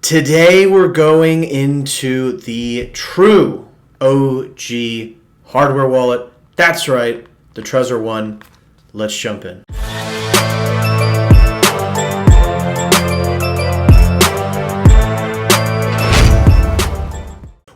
Today we're going into the true OG hardware wallet. That's right, the Trezor One. Let's jump in.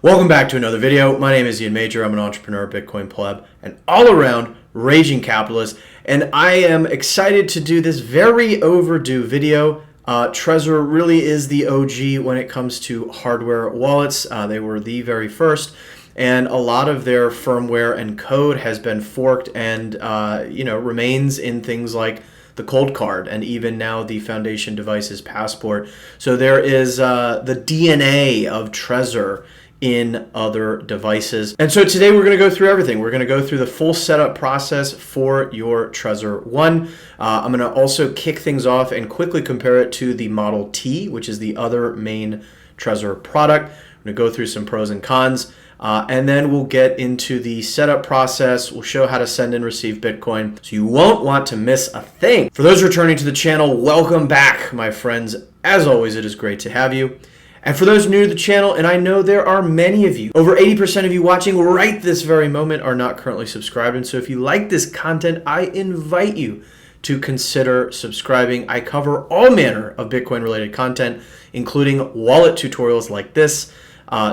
Welcome back to another video. My name is Ian Major. I'm an entrepreneur, Bitcoin pleb, and all-around raging capitalist. And I am excited to do this very overdue video. Trezor really is the OG when it comes to hardware wallets. They were the very first, and a lot of their firmware and code has been forked and remains in things like the cold card and even now the Foundation Devices Passport. So there is the DNA of Trezor in other devices. And so today we're going to go through everything. We're going to go through the full setup process for your Trezor One. I'm going to also kick things off and quickly compare it to the Model T, which is the other main Trezor product. I'm going to go through some pros and cons, and then we'll get into the setup process. We'll show how to send and receive Bitcoin, so you won't want to miss a thing. For those returning to the channel, welcome back, my friends. As always, it is great to have you. And for those new to the channel, and I know there are many of you, over 80% of you watching right this very moment are not currently subscribed. And so if you like this content, I invite you to consider subscribing. I cover all manner of Bitcoin related content, including wallet tutorials like this,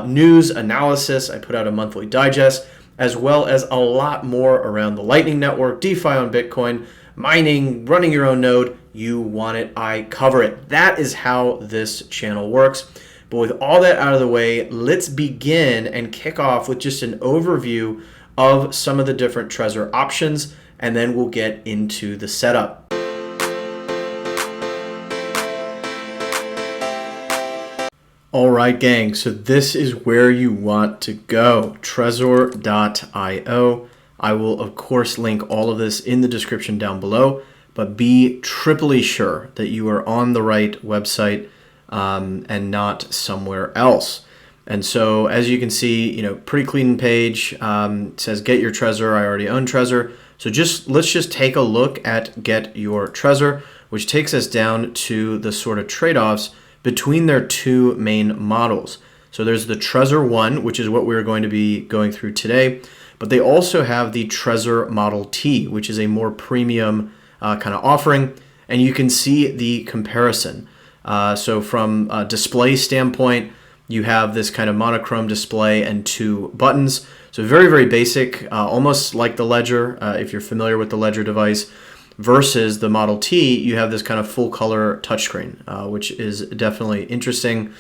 news, analysis. I put out a monthly digest, as well as a lot more around the Lightning Network, DeFi on Bitcoin, mining, running your own node. You want it, I cover it. That is how this channel works. But with all that out of the way, let's begin and kick off with just an overview of some of the different Trezor options, and then we'll get into the setup. All right, gang, so this is where you want to go, Trezor.io. I will, of course, link all of this in the description down below, but be triply sure that you are on the right website and not somewhere else. And so, as you can see, pretty clean page. It says get your Trezor. I already own Trezor. So let's just take a look at get your Trezor, which takes us down to the sort of trade-offs between their two main models. So there's the Trezor One, which is what we're going to be going through today, but they also have the Trezor Model T, which is a more premium kind of offering, and you can see the comparison. So from a display standpoint, you have this kind of monochrome display and two buttons. So very, very basic, almost like the Ledger, if you're familiar with the Ledger device, versus the Model T, you have this kind of full color touchscreen, which is definitely interesting.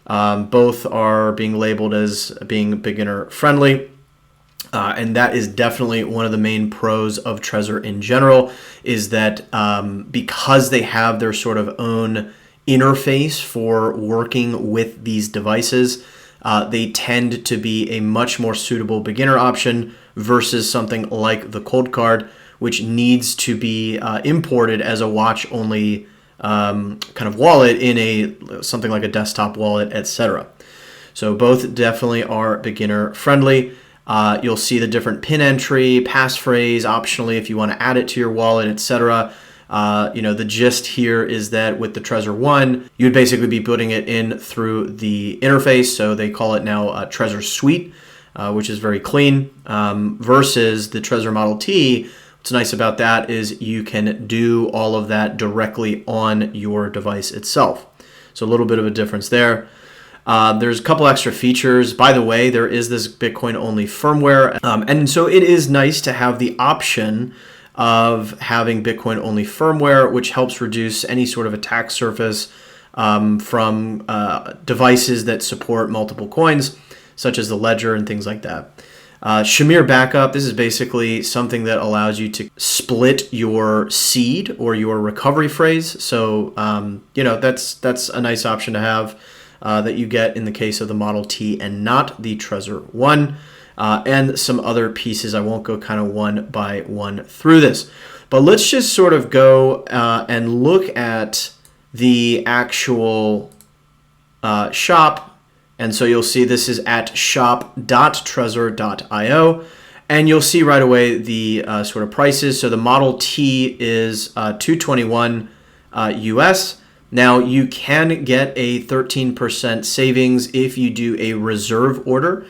Both are being labeled as being beginner friendly. And that is definitely one of the main pros of Trezor in general, is that because they have their sort of own interface for working with these devices, they tend to be a much more suitable beginner option versus something like the cold card, which needs to be imported as a watch-only kind of wallet in something like a desktop wallet, etc. So both definitely are beginner friendly. You'll see the different pin entry, passphrase, optionally if you want to add it to your wallet, etc. The gist here is that with the Trezor One, you'd basically be putting it in through the interface. So they call it now Trezor Suite, which is very clean, versus the Trezor Model T. What's nice about that is you can do all of that directly on your device itself. So a little bit of a difference there. There's a couple extra features. By the way, there is this Bitcoin-only firmware. And so it is nice to have the option of having Bitcoin-only firmware, which helps reduce any sort of attack surface from devices that support multiple coins, such as the Ledger and things like that. Shamir backup, this is basically something that allows you to split your seed or your recovery phrase. So, that's a nice option to have that you get in the case of the Model T and not the Trezor One. And some other pieces. I won't go kind of one by one through this. But let's just sort of go and look at the actual shop. And so you'll see this is at shop.trezor.io. And you'll see right away the sort of prices. So the Model T is $221 US. Now, you can get a 13% savings if you do a reserve order.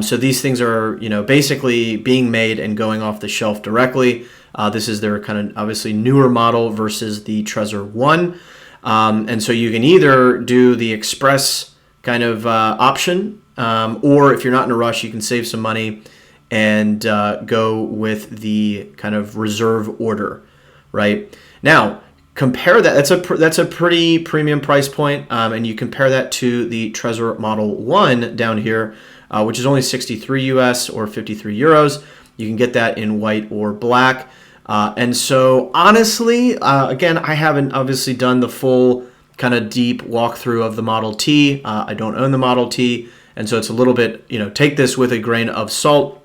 So these things are, basically being made and going off the shelf directly. This is their kind of obviously newer model versus the Trezor One. And so you can either do the express kind of option, or if you're not in a rush, you can save some money and go with the kind of reserve order, right? Now, compare that. That's a pretty premium price point, and you compare that to the Trezor Model 1 down here, which is only 63 US or 53 euros. You can get that in white or black. And so honestly, again, I haven't obviously done the full kind of deep walkthrough of the Model T. I don't own the Model T, and so it's a little bit, take this with a grain of salt.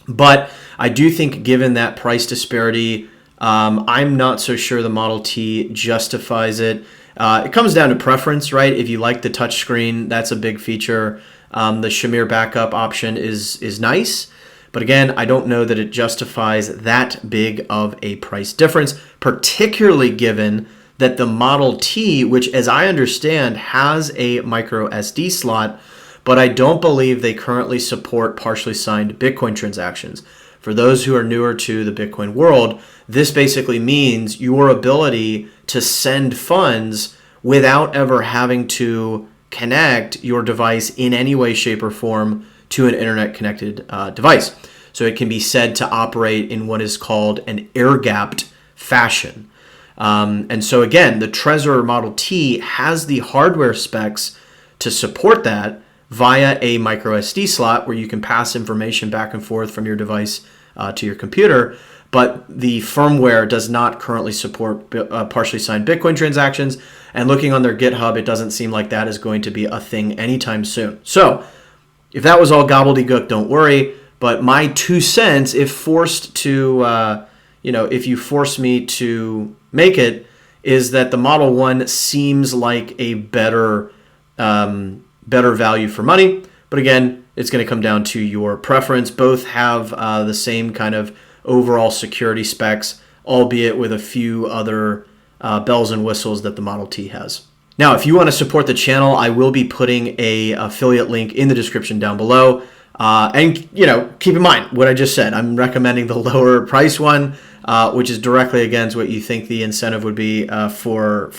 But I do think given that price disparity, I'm not so sure the Model T justifies it. It comes down to preference, right? If you like the touchscreen, that's a big feature. The Shamir backup option is nice. But again, I don't know that it justifies that big of a price difference, particularly given that the Model T, which as I understand has a micro SD slot, but I don't believe they currently support partially signed Bitcoin transactions. For those who are newer to the Bitcoin world, this basically means your ability to send funds without ever having to connect your device in any way, shape, or form to an internet-connected device. So it can be said to operate in what is called an air-gapped fashion. And so again, the Trezor Model T has the hardware specs to support that via a micro SD slot where you can pass information back and forth from your device to your computer, but the firmware does not currently support partially signed Bitcoin transactions. And looking on their GitHub, it doesn't seem like that is going to be a thing anytime soon. So if that was all gobbledygook, don't worry. But my 2 cents, if forced to, if you force me to make it, is that the Model 1 seems like a better value for money. But again, it's going to come down to your preference. Both have the same kind of overall security specs, albeit with a few other bells and whistles that the Model T has. Now, if you want to support the channel, I will be putting a affiliate link in the description down below. And keep in mind what I just said. I'm recommending the lower price one, which is directly against what you think the incentive would be for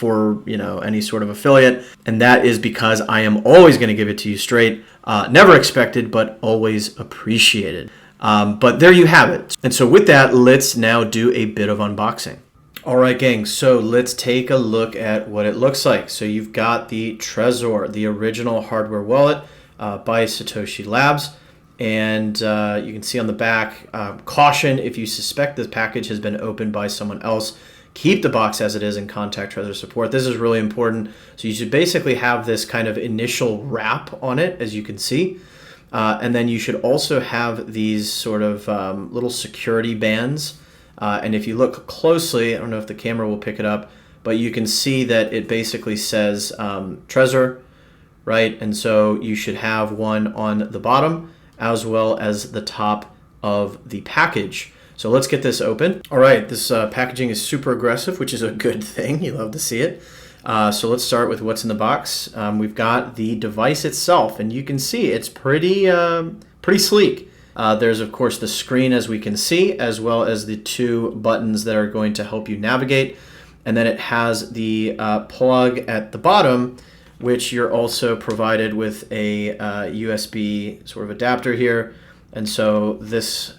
any sort of affiliate. And that is because I am always going to give it to you straight. Never expected, but always appreciated. But there you have it. And so with that, let's now do a bit of unboxing. All right, gang, so let's take a look at what it looks like. So you've got the Trezor, the original hardware wallet by Satoshi Labs. And you can see on the back, caution, if you suspect this package has been opened by someone else, keep the box as it is and contact Trezor support. This is really important. So you should basically have this kind of initial wrap on it, as you can see. And then you should also have these sort of little security bands. And if you look closely, I don't know if the camera will pick it up, but you can see that it basically says Trezor, right? And so you should have one on the bottom as well as the top of the package. So let's get this open. All right, this packaging is super aggressive, which is a good thing. You love to see it. So let's start with what's in the box. We've got the device itself, and you can see it's pretty sleek. There's, of course, the screen, as we can see, as well as the 2 buttons that are going to help you navigate. And then it has the plug at the bottom, which you're also provided with a USB sort of adapter here. And so this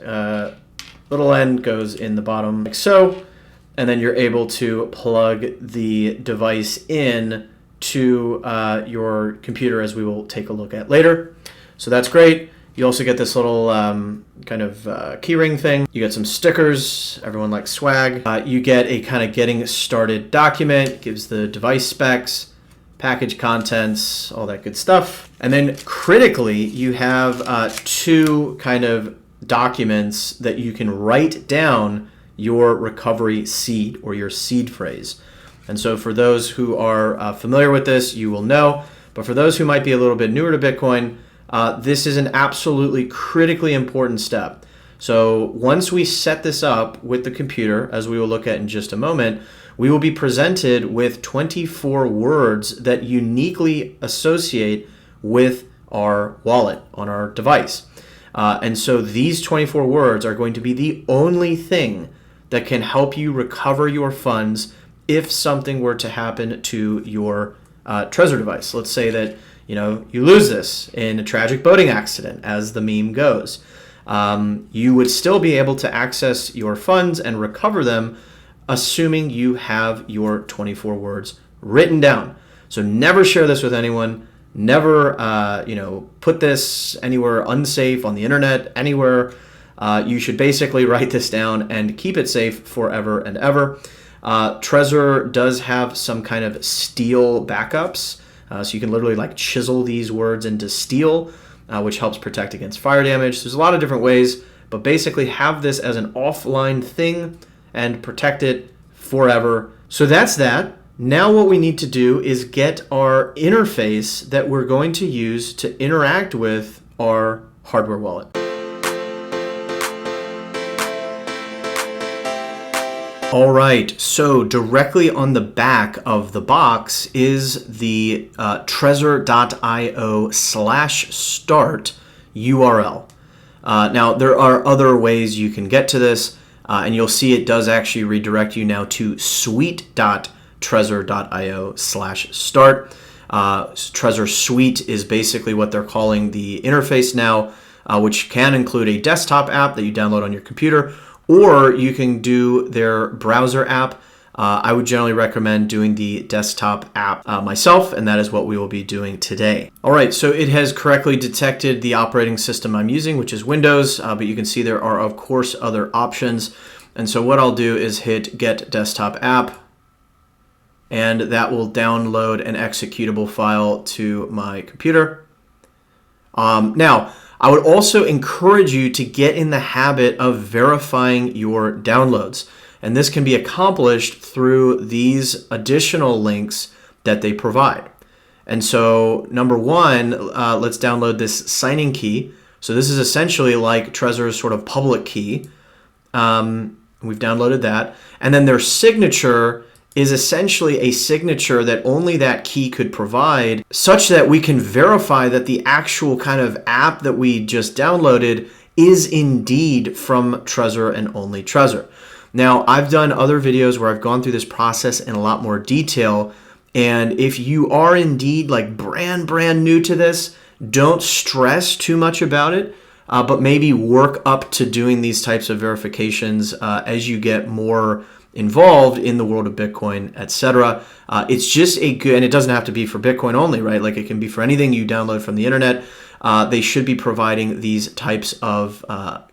little end goes in the bottom like so. And then you're able to plug the device in to your computer, as we will take a look at later. So that's great. You also get this little kind of keyring thing. You get some stickers. Everyone likes swag. You get a kind of getting started document. Gives the device specs, package contents, all that good stuff. And then critically, you have 2 kind of documents that you can write down your recovery seed or your seed phrase. And so for those who are familiar with this, you will know. But for those who might be a little bit newer to Bitcoin, this is an absolutely critically important step. So once we set this up with the computer, as we will look at in just a moment, we will be presented with 24 words that uniquely associate with our wallet on our device. And so these 24 words are going to be the only thing that can help you recover your funds if something were to happen to your Trezor device. Let's say that you lose this in a tragic boating accident, as the meme goes. You would still be able to access your funds and recover them, assuming you have your 24 words written down. So never share this with anyone. Never, put this anywhere unsafe on the internet, anywhere. You should basically write this down and keep it safe forever and ever. Trezor does have some kind of steel backups. So you can literally chisel these words into steel, which helps protect against fire damage. There's a lot of different ways, but basically have this as an offline thing and protect it forever. So that's that. Now what we need to do is get our interface that we're going to use to interact with our hardware wallet. All right, so directly on the back of the box is the trezor.io/start URL. Now, there are other ways you can get to this, and you'll see it does actually redirect you now to suite.trezor.io/start. Trezor Suite is basically what they're calling the interface now, which can include a desktop app that you download on your computer, or you can do their browser app. I would generally recommend doing the desktop app myself, and that is what we will be doing today. All right, so it has correctly detected the operating system I'm using, which is Windows, but you can see there are, of course, other options. And so what I'll do is hit Get Desktop App, and that will download an executable file to my computer. Now, I would also encourage you to get in the habit of verifying your downloads. And this can be accomplished through these additional links that they provide. And so number one, let's download this signing key. So this is essentially like Trezor's sort of public key. We've downloaded that. And then their signature is essentially a signature that only that key could provide, such that we can verify that the actual kind of app that we just downloaded is indeed from Trezor and only Trezor. Now, I've done other videos where I've gone through this process in a lot more detail, and if you are indeed brand new to this, don't stress too much about it, but maybe work up to doing these types of verifications as you get more involved in the world of Bitcoin, etc. It's just a good, and it doesn't have to be for Bitcoin only, right? It can be for anything you download from the internet. They should be providing these types of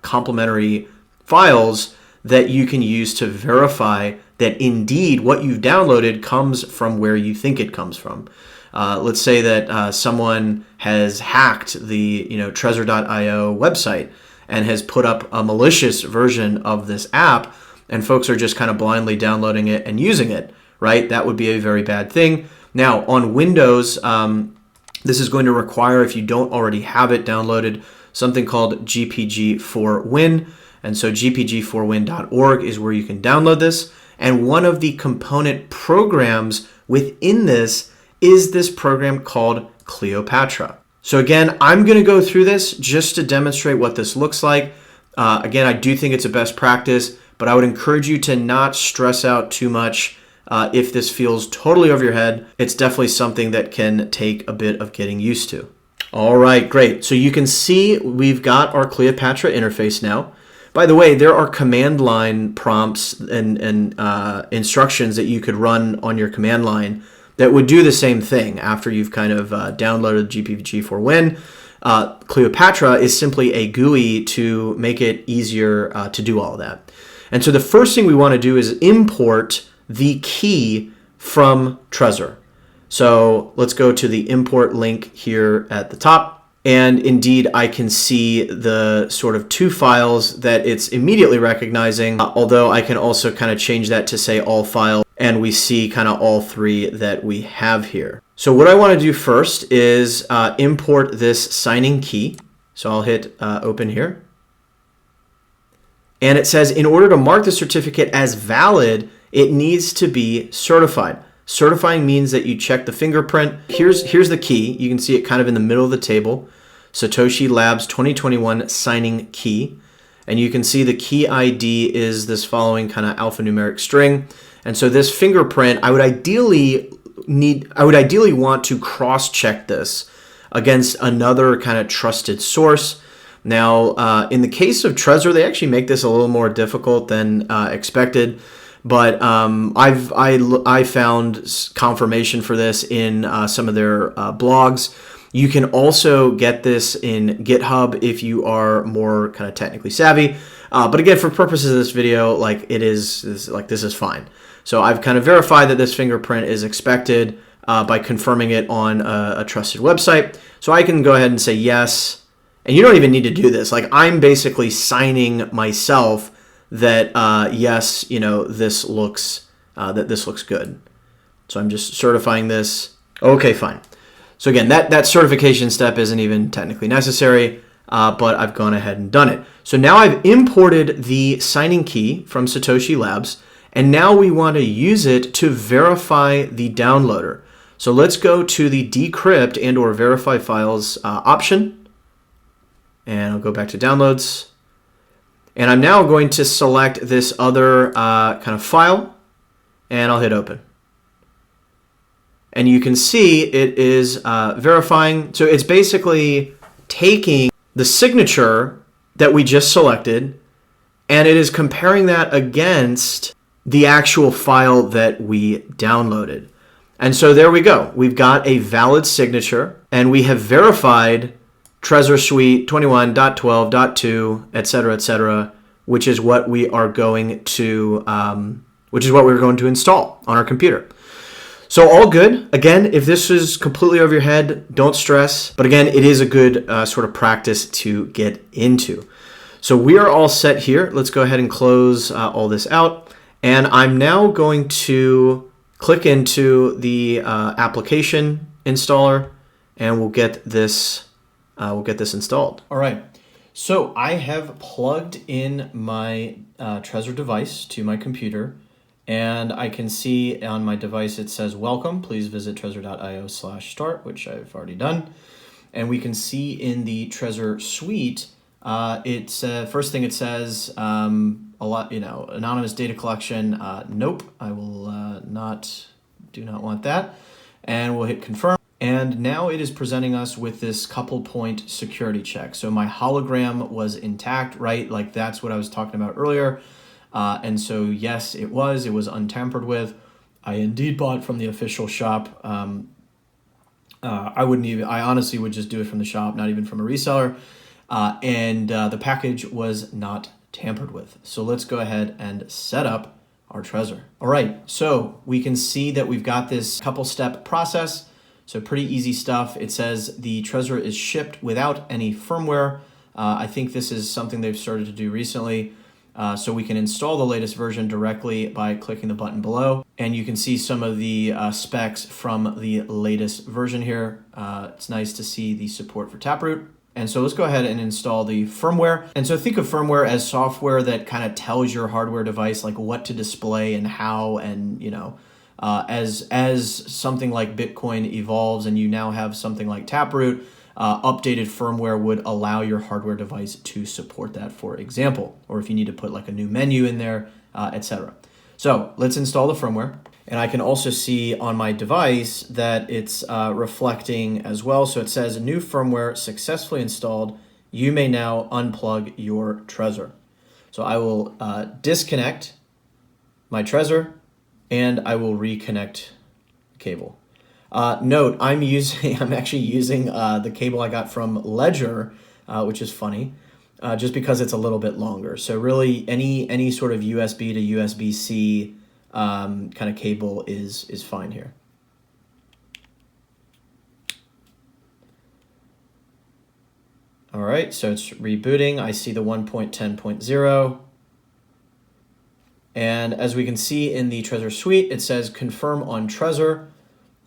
complementary files that you can use to verify that indeed what you've downloaded comes from where you think it comes from. Let's say that someone has hacked the Trezor.io website and has put up a malicious version of this app, and folks are just kind of blindly downloading it and using it, right? That would be a very bad thing. Now, on Windows, this is going to require, if you don't already have it downloaded, something called GPG4Win. And so gpg4win.org is where you can download this. And one of the component programs within this is this program called Cleopatra. So again, I'm going to go through this just to demonstrate what this looks like. Again, I do think it's a best practice, but I would encourage you to not stress out too much if this feels totally over your head. It's definitely something that can take a bit of getting used to. All right, great. So you can see we've got our Cleopatra interface now. By the way, there are command line prompts and instructions that you could run on your command line that would do the same thing after you've kind of downloaded GPG4Win. Cleopatra is simply a GUI to make it easier to do all of that. And so the first thing we want to do is import the key from Trezor. So let's go to the import link here at the top. And indeed, I can see the sort of two files that it's immediately recognizing, although I can also kind of change that to say all files, and we see kind of all three that we have here. So what I want to do first is import this signing key. So I'll hit open here. And it says, in order to mark the certificate as valid, it needs to be certified. Certifying means that you check the fingerprint. Here's the key. You can see it kind of in the middle of the table. Satoshi Labs 2021 signing key. And you can see the key ID is this following kind of alphanumeric string. And so this fingerprint, I would ideally want to cross-check this against another kind of trusted source. Now, in the case of Trezor, they actually make this a little more difficult than expected. But I found confirmation for this in some of their blogs. You can also get this in GitHub if you are more kind of technically savvy. But again, for purposes of this video, like this is fine. So I've kind of verified that this fingerprint is expected by confirming it on a trusted website. So I can go ahead and say yes. And you don't even need to do this. Like, I'm basically signing myself that yes, this looks good. So I'm just certifying this. Okay, fine. So again, that certification step isn't even technically necessary, but I've gone ahead and done it. So now I've imported the signing key from Satoshi Labs, and now we want to use it to verify the downloader. So let's go to the decrypt and or verify files option, and I'll go back to downloads. And I'm now going to select this other kind of file, and I'll hit open. And you can see it is verifying. So it's basically taking the signature that we just selected, and it is comparing that against the actual file that we downloaded. And so there we go. We've got a valid signature, and we have verified Trezor Suite 21.12.2, etc., which is what we are going to install on our computer. So all good. Again, if this is completely over your head, don't stress. But again, it is a good sort of practice to get into. So we are all set here. Let's go ahead and close all this out. And I'm now going to click into the application installer, and we'll get this installed. All right. So I have plugged in my Trezor device to my computer, and I can see on my device it says welcome. Please visit trezor.io/start, which I've already done. And we can see in the Trezor Suite, it's first thing it says anonymous data collection. Nope, I will do not want that. And we'll hit confirm. And now it is presenting us with this couple point security check. So my hologram was intact, right? Like that's what I was talking about earlier. And so yes, it was untampered with. I indeed bought from the official shop. I honestly would just do it from the shop, not even from a reseller. And the package was not tampered with. So let's go ahead and set up our Trezor. All right, so we can see that we've got this couple step process. So pretty easy stuff. It says the Trezor is shipped without any firmware. I think this is something they've started to do recently. So we can install the latest version directly by clicking the button below. And you can see some of the specs from the latest version here. It's nice to see the support for Taproot. And so let's go ahead and install the firmware. And so think of firmware as software that kind of tells your hardware device like what to display and how, and as something like Bitcoin evolves and you now have something like Taproot, updated firmware would allow your hardware device to support that, for example, or if you need to put like a new menu in there, etc. So let's install the firmware. And I can also see on my device that it's reflecting as well. So it says new firmware successfully installed. You may now unplug your Trezor. So I will disconnect my Trezor and I will reconnect the cable. Note, I'm actually using the cable I got from Ledger, which is funny, just because it's a little bit longer. So really any sort of USB to USB-C kind of cable is fine here. All right, so it's rebooting. I see the 1.10.0. And as we can see in the Trezor Suite, it says confirm on Trezor.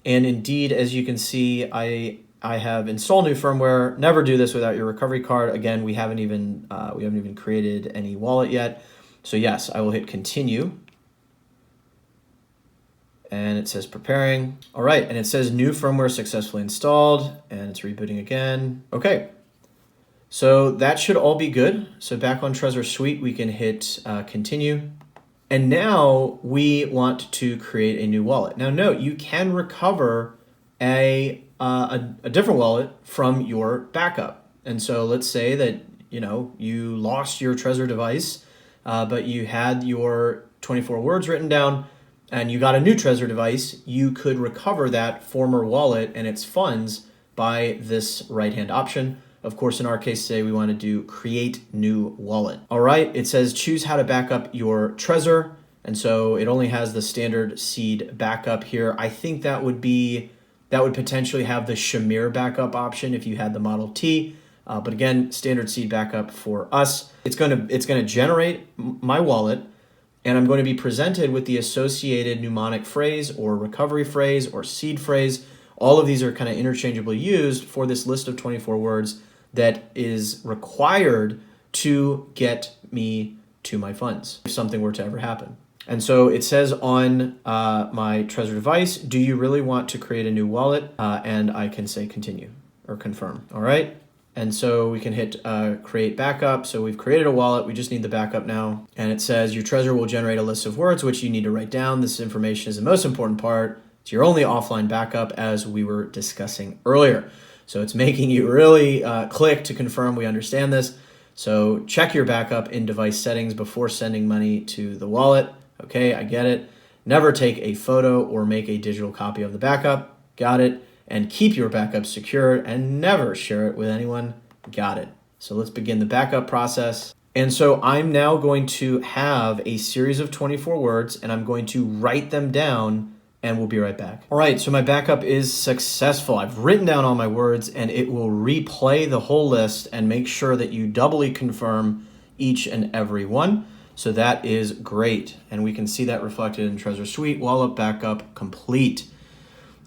And indeed, as you can see, I have installed new firmware. Never do this without your recovery card. Again, we haven't even created any wallet yet. So yes, I will hit continue. and it says preparing. All right, and it says new firmware successfully installed, and it's rebooting again. Okay, so that should all be good. So back on Trezor Suite, we can hit continue. And now we want to create a new wallet. Now note, you can recover a different wallet from your backup. And so let's say that you lost your Trezor device, but you had your 24 words written down and you got a new Trezor device. You could recover that former wallet and its funds by this right-hand option. Of course, in our case today, we want to do create new wallet. All right, it says choose how to back up your Trezor. And so it only has the standard seed backup here. I think that would potentially have the Shamir backup option if you had the Model T. But again, standard seed backup for us. It's gonna generate my wallet, and I'm going to be presented with the associated mnemonic phrase or recovery phrase or seed phrase. All of these are kind of interchangeably used for this list of 24 words that is required to get me to my funds if something were to ever happen. And so it says on my Trezor device, do you really want to create a new wallet? And I can say continue or confirm. All right. And so we can hit create backup. So we've created a wallet. We just need the backup now. And it says your Trezor will generate a list of words which you need to write down. This information is the most important part. It's your only offline backup, as we were discussing earlier. So it's making you really click to confirm we understand this. So check your backup in device settings before sending money to the wallet. Okay, I get it. Never take a photo or make a digital copy of the backup. Got it. And keep your backup secure and never share it with anyone. Got it. So let's begin the backup process. And so I'm now going to have a series of 24 words and I'm going to write them down, and we'll be right back. All right, so my backup is successful. I've written down all my words and it will replay the whole list and make sure that you doubly confirm each and every one. So that is great. And we can see that reflected in Trezor Suite, wallet backup complete.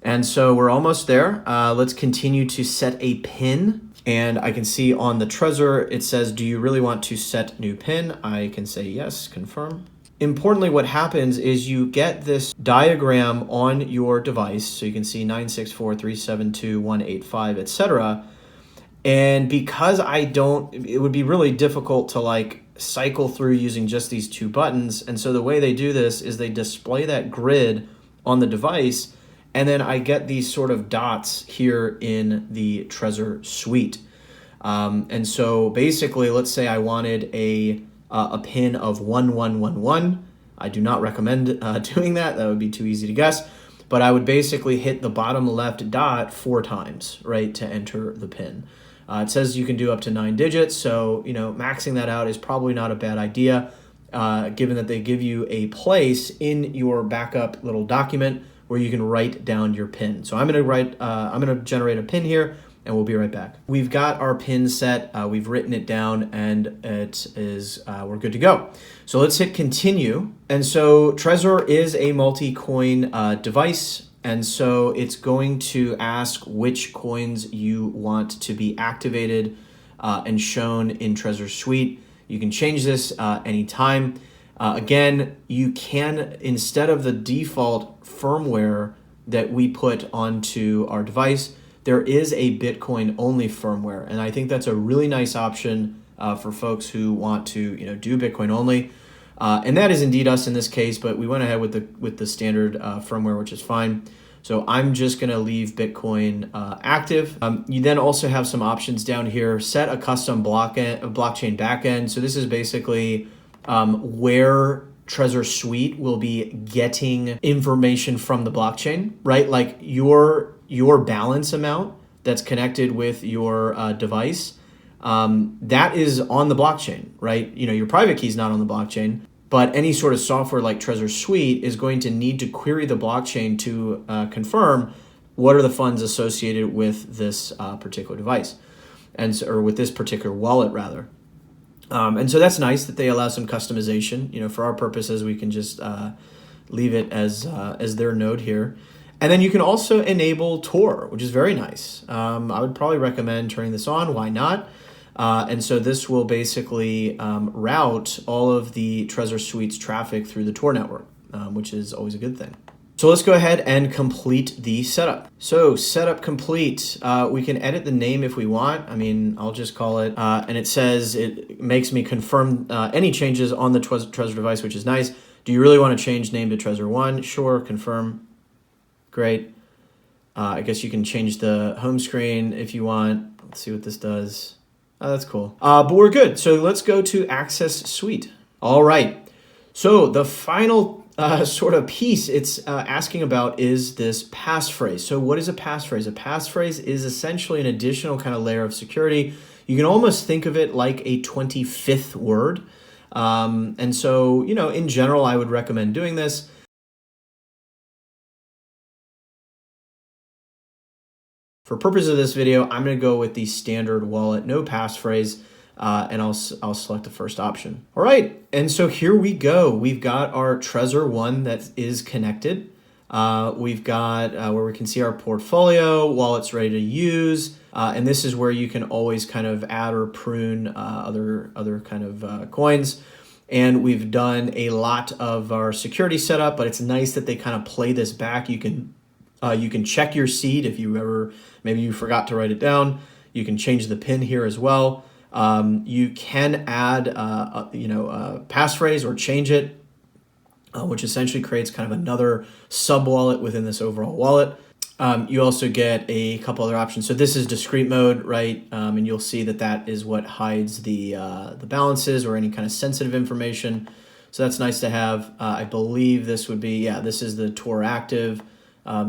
And so we're almost there. Let's continue to set a pin. And I can see on the Trezor, it says, do you really want to set new pin? I can say yes, confirm. Importantly, what happens is you get this diagram on your device. So you can see 964372185, etc. And because it would be really difficult to cycle through using just these two buttons. And so the way they do this is they display that grid on the device, and then I get these sort of dots here in the Trezor Suite. And so basically, let's say I wanted a pin of 1111. I do not recommend doing that. That would be too easy to guess. But I would basically hit the bottom left dot 4 times, right, to enter the pin. It says you can do up to 9 digits, so maxing that out is probably not a bad idea, given that they give you a place in your backup little document where you can write down your pin. So I'm gonna generate a pin here, and we'll be right back. We've got our pin set, we've written it down, and we're good to go. So let's hit continue. And so Trezor is a multi-coin device, and so it's going to ask which coins you want to be activated and shown in Trezor Suite. You can change this anytime. Again, you can, instead of the default firmware that we put onto our device, there is a Bitcoin only firmware. And I think that's a really nice option for folks who want to do Bitcoin only. And that is indeed us in this case, but we went ahead with the standard firmware, which is fine. So I'm just gonna leave Bitcoin active. You then also have some options down here. Set a custom blockchain backend. So this is basically where Trezor Suite will be getting information from the blockchain, right? Like your balance amount that's connected with your device, that is on the blockchain, right? Your private key is not on the blockchain, but any sort of software like Trezor Suite is going to need to query the blockchain to confirm what are the funds associated with this particular device, or with this particular wallet rather. And so that's nice that they allow some customization. For our purposes, we can just leave it as their node here. And then you can also enable Tor, which is very nice. I would probably recommend turning this on. Why not? And so this will basically route all of the Trezor Suite's traffic through the Tor network, which is always a good thing. So let's go ahead and complete the setup. So setup complete. We can edit the name if we want. I mean, I'll just call it, and it says it makes me confirm any changes on the Trezor device, which is nice. Do you really want to change name to Trezor One? Sure, confirm. Great. I guess you can change the home screen if you want. Let's see what this does. Oh, that's cool. But we're good. So let's go to Access Suite. All right. So the final sort of piece it's asking about is this passphrase. So what is a passphrase? A passphrase is essentially an additional kind of layer of security. You can almost think of it like a 25th word. And so, you know, in general, I would recommend doing this. For purpose of this video, I'm going to go with the standard wallet, no passphrase, and I'll select the first option. All right, and so here we go. We've got our Trezor One that is connected. We've got where we can see our portfolio, wallets ready to use, and this is where you can always kind of add or prune other kind of coins. And we've done a lot of our security setup, but it's nice that they kind of play this back. You can check your seed if you ever, maybe you forgot to write it down. You can change the PIN here as well. You can add, passphrase or change it, which essentially creates kind of another sub wallet within this overall wallet. You also get a couple other options. So this is discrete mode, right? And you'll see that that is what hides the balances or any kind of sensitive information. So that's nice to have. I believe this would be, this is the Tor active.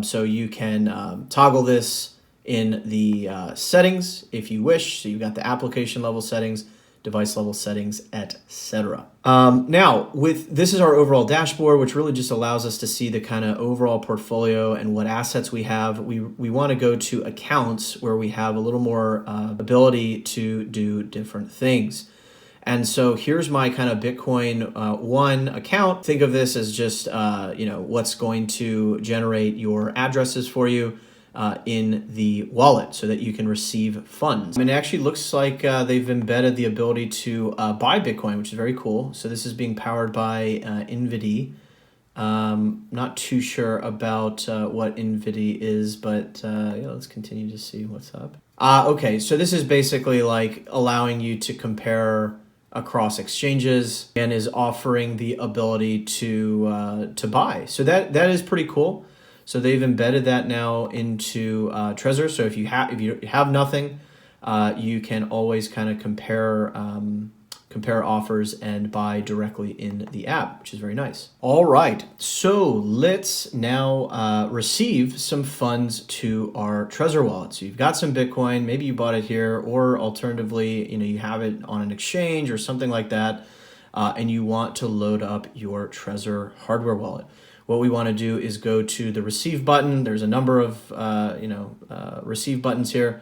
So you can toggle this in the settings if you wish. So you've got the application level settings, device level settings, etc. Now, this is our overall dashboard, which really just allows us to see the kind of overall portfolio and what assets we have. We want to go to accounts where we have a little more ability to do different things. And so here's my kind of Bitcoin One account. Think of this as just what's going to generate your addresses for you in the wallet so that you can receive funds. And it actually looks like they've embedded the ability to buy Bitcoin, which is very cool. So this is being powered by NVIDIA. Not too sure about what NVIDIA is, but let's continue to see what's up. Okay, so this is basically like allowing you to compare across exchanges and is offering the ability to buy. So that is pretty cool. So they've embedded that now into Trezor. So if you have nothing, you can always kind of compare offers and buy directly in the app, which is very nice. All right, so let's now receive some funds to our Trezor wallet. So you've got some Bitcoin, maybe you bought it here, or alternatively, you have it on an exchange or something like that, and you want to load up your Trezor hardware wallet. What we want to do is go to the receive button. There's a number of receive buttons here,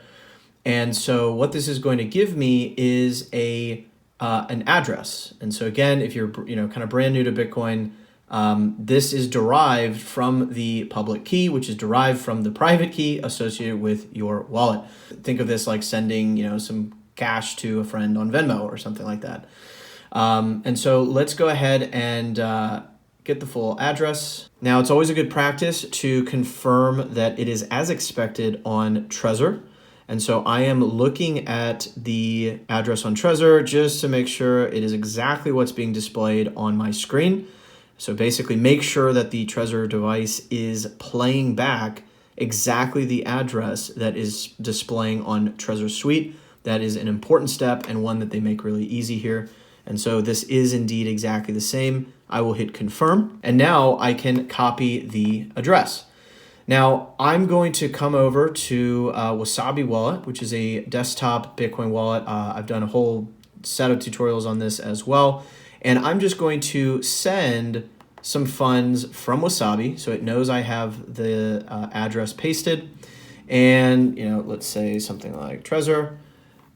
and so what this is going to give me is an address. And so again, if you're kind of brand new to Bitcoin, this is derived from the public key, which is derived from the private key associated with your wallet. Think of this like sending some cash to a friend on Venmo or something like that. And so let's go ahead and get the full address. Now, it's always a good practice to confirm that it is as expected on Trezor. And so I am looking at the address on Trezor just to make sure it is exactly what's being displayed on my screen. So basically make sure that the Trezor device is playing back exactly the address that is displaying on Trezor Suite. That is an important step and one that they make really easy here. And so this is indeed exactly the same. I will hit confirm, and now I can copy the address. Now, I'm going to come over to Wasabi Wallet, which is a desktop Bitcoin wallet. I've done a whole set of tutorials on this as well. And I'm just going to send some funds from Wasabi, so it knows I have the address pasted. And, let's say something like Trezor.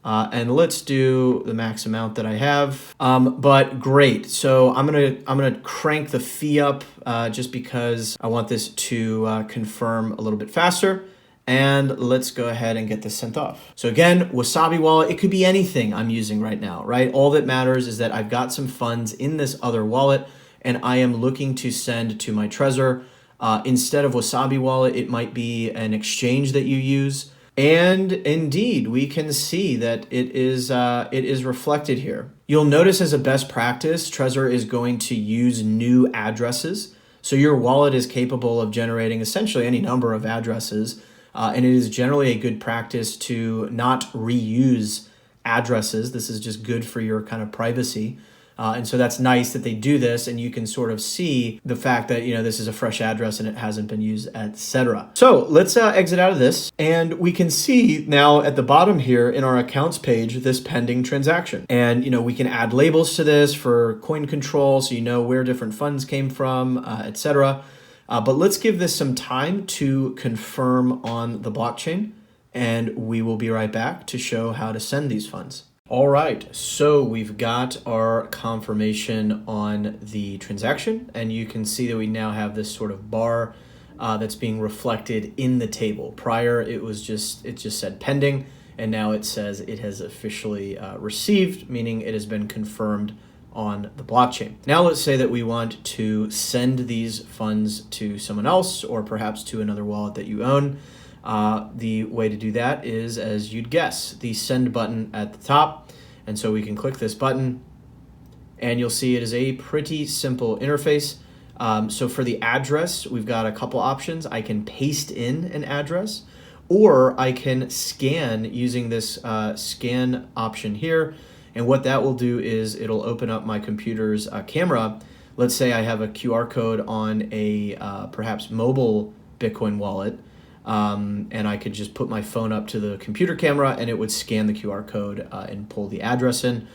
And let's do the max amount that I have. But great. So I'm gonna crank the fee up just because I want this to confirm a little bit faster. And let's go ahead and get this sent off. So again, Wasabi Wallet, it could be anything I'm using right now, right? All that matters is that I've got some funds in this other wallet and I am looking to send to my Trezor. Instead of Wasabi Wallet, it might be an exchange that you use. And indeed, we can see that it is reflected here. You'll notice as a best practice, Trezor is going to use new addresses. So your wallet is capable of generating essentially any number of addresses. And it is generally a good practice to not reuse addresses. This is just good for your kind of privacy. And so that's nice that they do this, and you can sort of see the fact that, this is a fresh address and it hasn't been used, etc. So let's exit out of this, and we can see now at the bottom here in our accounts page, this pending transaction. And, we can add labels to this for coin control, so you know where different funds came from, etc. But let's give this some time to confirm on the blockchain, and we will be right back to show how to send these funds. All right, so we've got our confirmation on the transaction, and you can see that we now have this sort of bar that's being reflected in the table. Prior, it just said pending, and now it says it has officially received, meaning it has been confirmed on the blockchain. Now let's say that we want to send these funds to someone else, or perhaps to another wallet that you own. The way to do that is, as you'd guess, the send button at the top. And so we can click this button, and you'll see it is a pretty simple interface. So for the address, we've got a couple options. I can paste in an address, or I can scan using this scan option here. And what that will do is it'll open up my computer's camera. Let's say I have a QR code on a perhaps mobile Bitcoin wallet. And I could just put my phone up to the computer camera, and it would scan the QR code and pull the address in.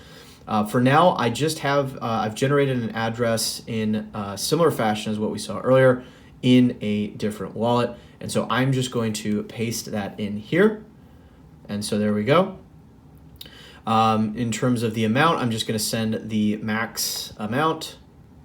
For now, I just have, I've generated an address in similar fashion as what we saw earlier in a different wallet. And so I'm just going to paste that in here. And so there we go. In terms of the amount, I'm just going to send the max amount,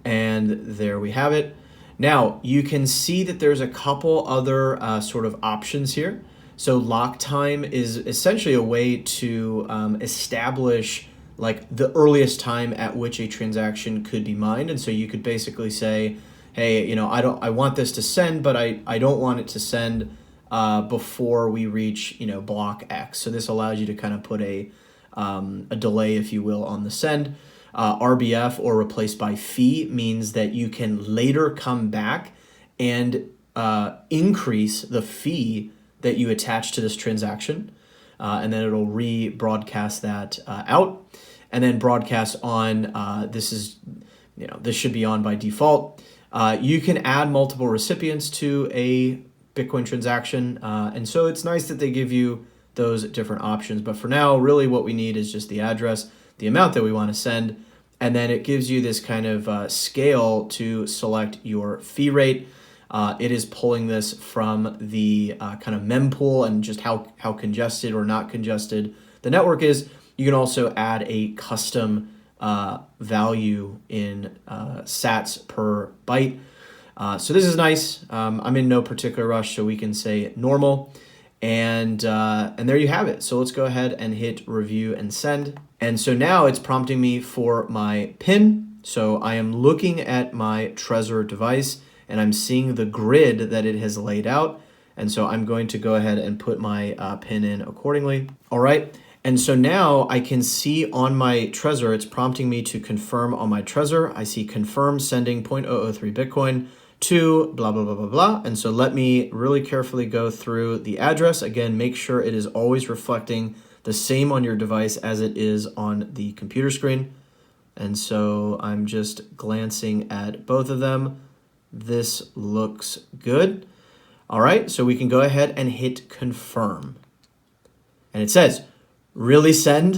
and there we have it. Now, you can see that there's a couple other sort of options here. So lock time is essentially a way to establish like the earliest time at which a transaction could be mined. And so you could basically say, hey, I want this to send, but I don't want it to send before we reach, block X. So this allows you to kind of put a delay, if you will, on the send. RBF, or replaced by fee, means that you can later come back and increase the fee that you attach to this transaction, and then it'll rebroadcast that out, and then broadcast on. This should be on by default. You can add multiple recipients to a Bitcoin transaction, and so it's nice that they give you those different options. But for now, really what we need is just the address, the amount that we want to send, and then it gives you this kind of scale to select your fee rate. It is pulling this from the kind of mempool and just how congested or not congested the network is. You can also add a custom value in sats per byte. So this is nice. I'm in no particular rush, so we can say normal. And there you have it. So let's go ahead and hit review and send. And so now it's prompting me for my PIN. So I am looking at my Trezor device, and I'm seeing the grid that it has laid out. And so I'm going to go ahead and put my PIN in accordingly. All right. And so now I can see on my Trezor, it's prompting me to confirm on my Trezor. I see confirm sending 0.003 Bitcoin to blah, blah, blah, blah, blah. And so let me really carefully go through the address. Again, make sure it is always reflecting the same on your device as it is on the computer screen. And so I'm just glancing at both of them. This looks good. All right, so we can go ahead and hit confirm. And it says, really send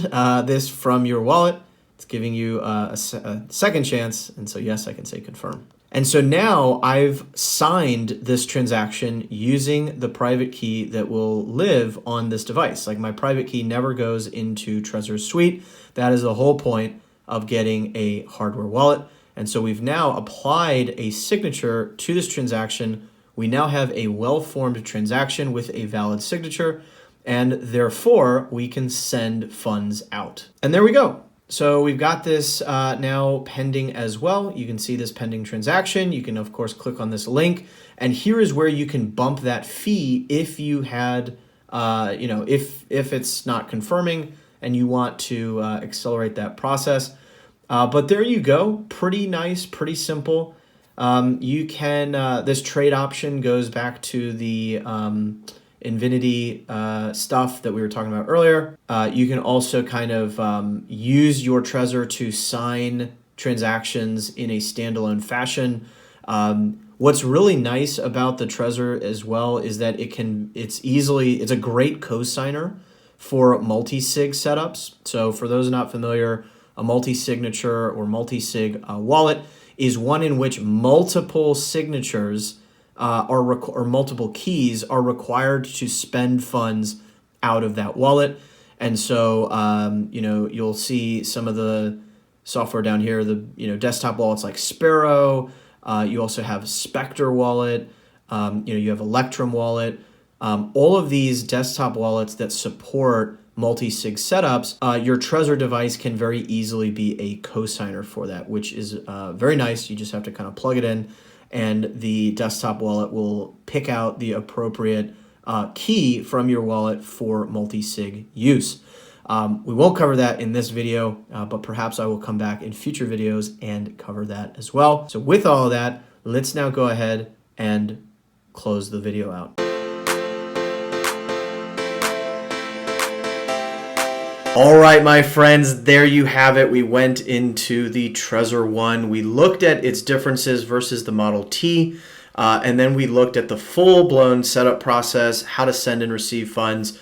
this from your wallet. It's giving you a second chance. And so yes, I can say confirm. And so now I've signed this transaction using the private key that will live on this device. Like, my private key never goes into Trezor Suite. That is the whole point of getting a hardware wallet. And so we've now applied a signature to this transaction. We now have a well-formed transaction with a valid signature, and therefore we can send funds out. And there we go. So we've got this now pending as well. You can see this pending transaction. You can, of course, click on this link. And here is where you can bump that fee if you had, if it's not confirming and you want to accelerate that process. But there you go. Pretty nice, pretty simple. You can, this trade option goes back to the Infinity stuff that we were talking about earlier. You can also kind of use your Trezor to sign transactions in a standalone fashion. What's really nice about the Trezor as well is that it's a great cosigner for multi-sig setups. So for those not familiar, a multi-signature or multi-sig wallet is one in which multiple signatures or multiple keys are required to spend funds out of that wallet. And so, you'll see some of the software down here, the desktop wallets like Sparrow. You also have Spectre wallet. You have Electrum wallet. All of these desktop wallets that support multi-sig setups, your Trezor device can very easily be a cosigner for that, which is very nice. You just have to kind of plug it in, and the desktop wallet will pick out the appropriate key from your wallet for multi-sig use. We won't cover that in this video, but perhaps I will come back in future videos and cover that as well. So with all of that, let's now go ahead and close the video out. All right, my friends, there you have it. We went into the Trezor One. We looked at its differences versus the Model T, and then we looked at the full-blown setup process, how to send and receive funds,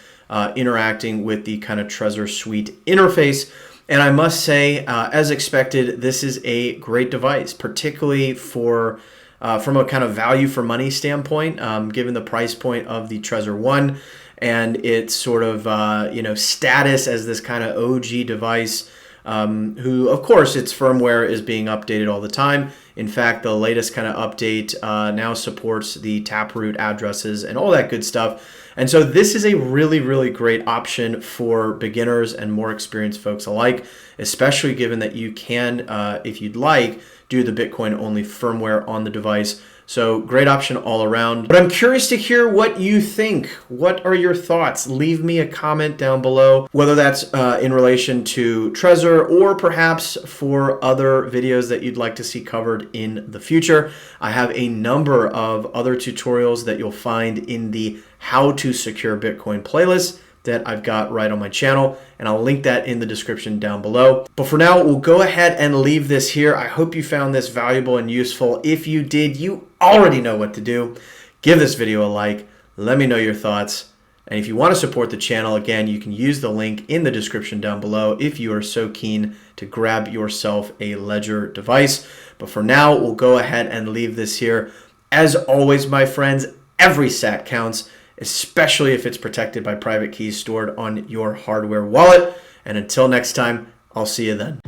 interacting with the kind of Trezor Suite interface. And I must say, as expected, this is a great device, particularly from a kind of value for money standpoint, given the price point of the Trezor One and its sort of status as this kind of OG device, who, of course, its firmware is being updated all the time. In fact, the latest kind of update now supports the Taproot addresses and all that good stuff. And so this is a really, really great option for beginners and more experienced folks alike, especially given that you can, if you'd like, do the Bitcoin-only firmware on the device. So great option all around. But I'm curious to hear what you think. What are your thoughts? Leave me a comment down below, whether that's in relation to Trezor or perhaps for other videos that you'd like to see covered in the future. I have a number of other tutorials that you'll find in the How to Secure Bitcoin playlist that I've got right on my channel, and I'll link that in the description down below. But for now, we'll go ahead and leave this here. I hope you found this valuable and useful. If you did, you already know what to do. Give this video a like, let me know your thoughts, and if you want to support the channel, again, you can use the link in the description down below if you are so keen to grab yourself a Ledger device. But for now, we'll go ahead and leave this here. As always, my friends, every sat counts, especially if it's protected by private keys stored on your hardware wallet. And until next time, I'll see you then.